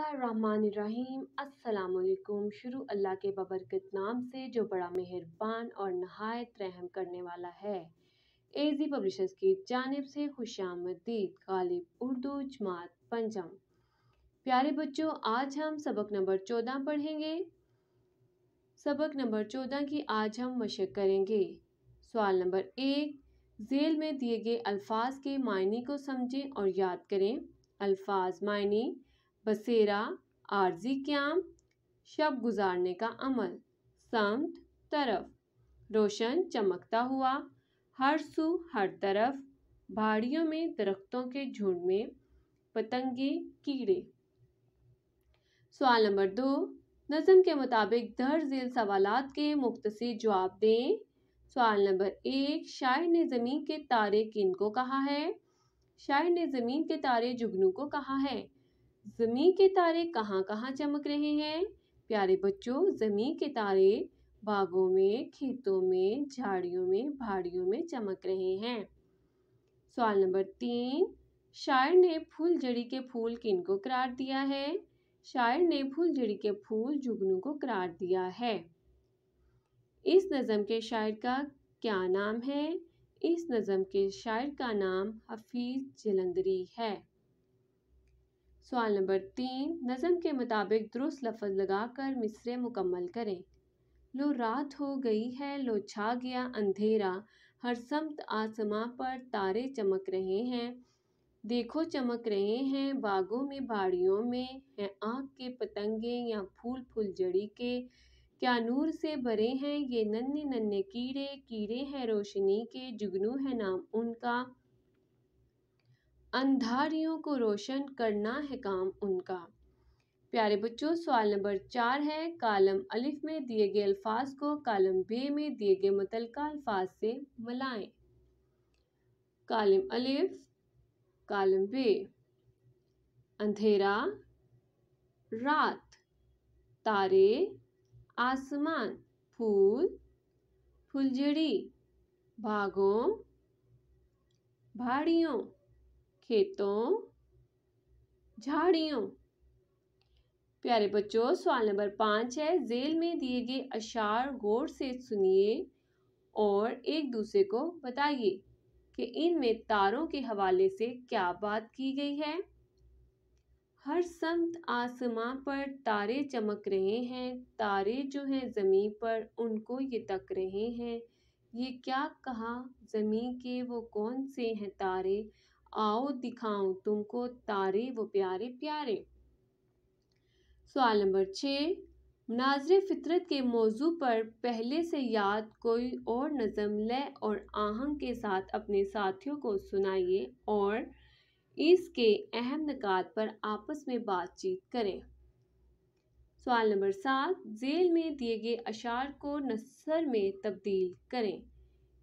बिस्मिल्लाहिर्रहमानिर्रहीम। अस्सलाम वालेकुम। शुरू अल्लाह के बबरकत नाम से जो बड़ा मेहरबान और नहायत रहम करने वाला है। एजी पब्लिशर्स की जानिब से खुशामदीद। गालिब उर्दू जमात पंजम। प्यारे बच्चों, आज हम सबक नंबर 14 पढ़ेंगे। सबक नंबर 14 की आज हम मशक करेंगे। सवाल नंबर 1, झेल में दिए गए अल्फाज के मायने को समझें और याद करें। अल्फाज मायने: बसेरा, आर्जी क्याम, शब गुजारने का अमल, समत, तरफ, रोशन, चमकता हुआ, हर सू, हर तरफ, भाड़ियों में, दरख्तों के झुंड में, पतंगे, कीड़े। सवाल नंबर 2, नज़म के मुताबिक दर्ज झेल सवालात के मुख्तसर जवाब दें। सवाल नंबर 1, शायर ने ज़मीन के तारे किनको कहा है? शायर ने ज़मीन के तारे जुगनू को कहा है। ज़मीन के तारे कहाँ कहाँ चमक रहे हैं? प्यारे बच्चों, ज़मीन के तारे बागों में, खेतों में, झाड़ियों में, भाड़ियों में चमक रहे हैं। सवाल नंबर 3, शायर ने फूलझड़ी के फूल किनको करार दिया है? शायर ने फूलझड़ी के फूल जुगनू को करार दिया है। इस नज़म के शायर का क्या नाम है? इस नज़म के शायर का नाम हफीज जलंधरी है। सवाल नंबर 3, नज़म के मुताबिक दुरुस्त लफ्ज़ लगाकर मिसरे मुकम्मल करें। लो रात हो गई है, लो छा गया अंधेरा, हर समत आसमां पर तारे चमक रहे हैं। देखो चमक रहे हैं बागों में, बाड़ियों में, हैं आँख के पतंगे या फूल फुलझड़ी के, क्या नूर से भरे हैं ये नन्हे नन्हे कीड़े, कीड़े हैं रोशनी के, जुगनू है नाम उनका, अंधारियों को रोशन करना है काम उनका। प्यारे बच्चों, सवाल नंबर 4 है, कालम अलिफ में दिए गए अल्फाज को कालम बे में दिए गए मुतल्लिका अल्फाज से मिलाएं। कालम अलिफ, कालम बे। अंधेरा, रात, तारे, आसमान, फूल, फुलझड़ी, बागों, भाड़ियों, खेतों, झाड़ियों। प्यारे बच्चों, सवाल नंबर 5 है, झेल में दिए गए अशार गौर से सुनिए और एक दूसरे को बताइए कि इनमें तारों के हवाले से क्या बात की गई है। हर समत आसमां पर तारे चमक रहे हैं, तारे जो हैं ज़मीन पर उनको ये तक रहे हैं। ये क्या कहा ज़मीन के वो कौन से हैं तारे, आओ दिखाऊं तुमको तारे वो प्यारे प्यारे। सवाल नंबर 6, मुनाज़िर फितरत के मौजू पर पहले से याद कोई और नज़म लय और आहंग के साथ अपने साथियों को सुनाइए और इसके अहम निकात पर आपस में बातचीत करें। सवाल नंबर 7, झेल में दिए गए अशार को नस्र में तब्दील करें।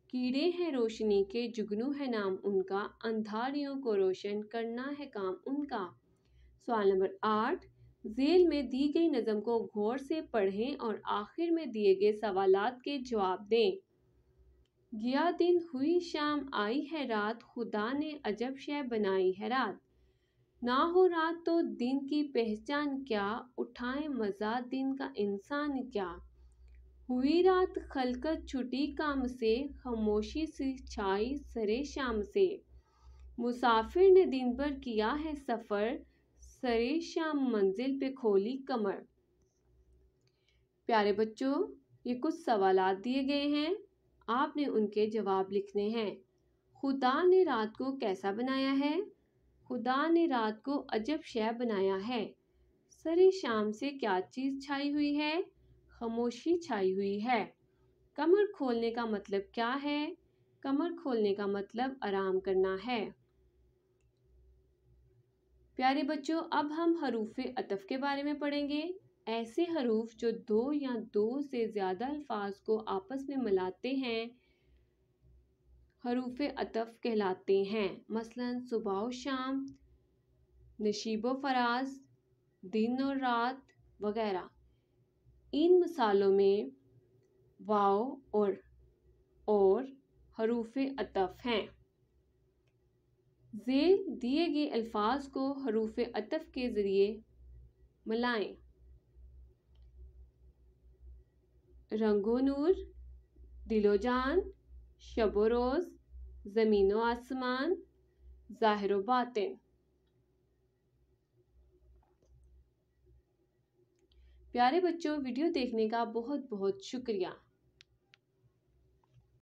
कीड़े हैं रोशनी के, जुगनू है नाम उनका, अंधारियों को रोशन करना है काम उनका। सवाल नंबर 8, झेल में दी गई नज़म को गौर से पढ़ें और आखिर में दिए गए सवालात के जवाब दें। गया दिन हुई शाम, आई है रात, खुदा ने अजब शय बनाई है रात। ना हो रात तो दिन की पहचान क्या, उठाए मज़ा दिन का इंसान क्या। हुई रात खलकत छुटी काम से, खामोशी सी छाई सरे शाम से। मुसाफिर ने दिन भर किया है सफ़र, सरे शाम मंजिल पे खोली कमर। प्यारे बच्चों, ये कुछ सवालात दिए गए हैं, आपने उनके जवाब लिखने हैं। खुदा ने रात को कैसा बनाया है? खुदा ने रात को अजब शय बनाया है। सरे शाम से क्या चीज़ छाई हुई है? खामोशी छाई हुई है। कमर खोलने का मतलब क्या है? कमर खोलने का मतलब आराम करना है। प्यारे बच्चों, अब हम हरूफ अतफ के बारे में पढ़ेंगे। ऐसे हरूफ जो दो या दो से ज़्यादा अल्फाज को आपस में मिलाते हैं हरूफ अतफ कहलाते हैं। मसलन सुबह और शाम, नशीबो फराज, दिन और रात वगैरह। इन मिसालों में वाव और हरूफ अतफ हैं। झेल दिए गए अल्फाज को हरूफ अतफ के ज़रिए ملائیں، رنگ و نور، دل و جان، شب و روز، زمین و آسمان، ظاہر و باطن۔ پیارے بچوں، ویڈیو دیکھنے کا بہت بہت شکریہ۔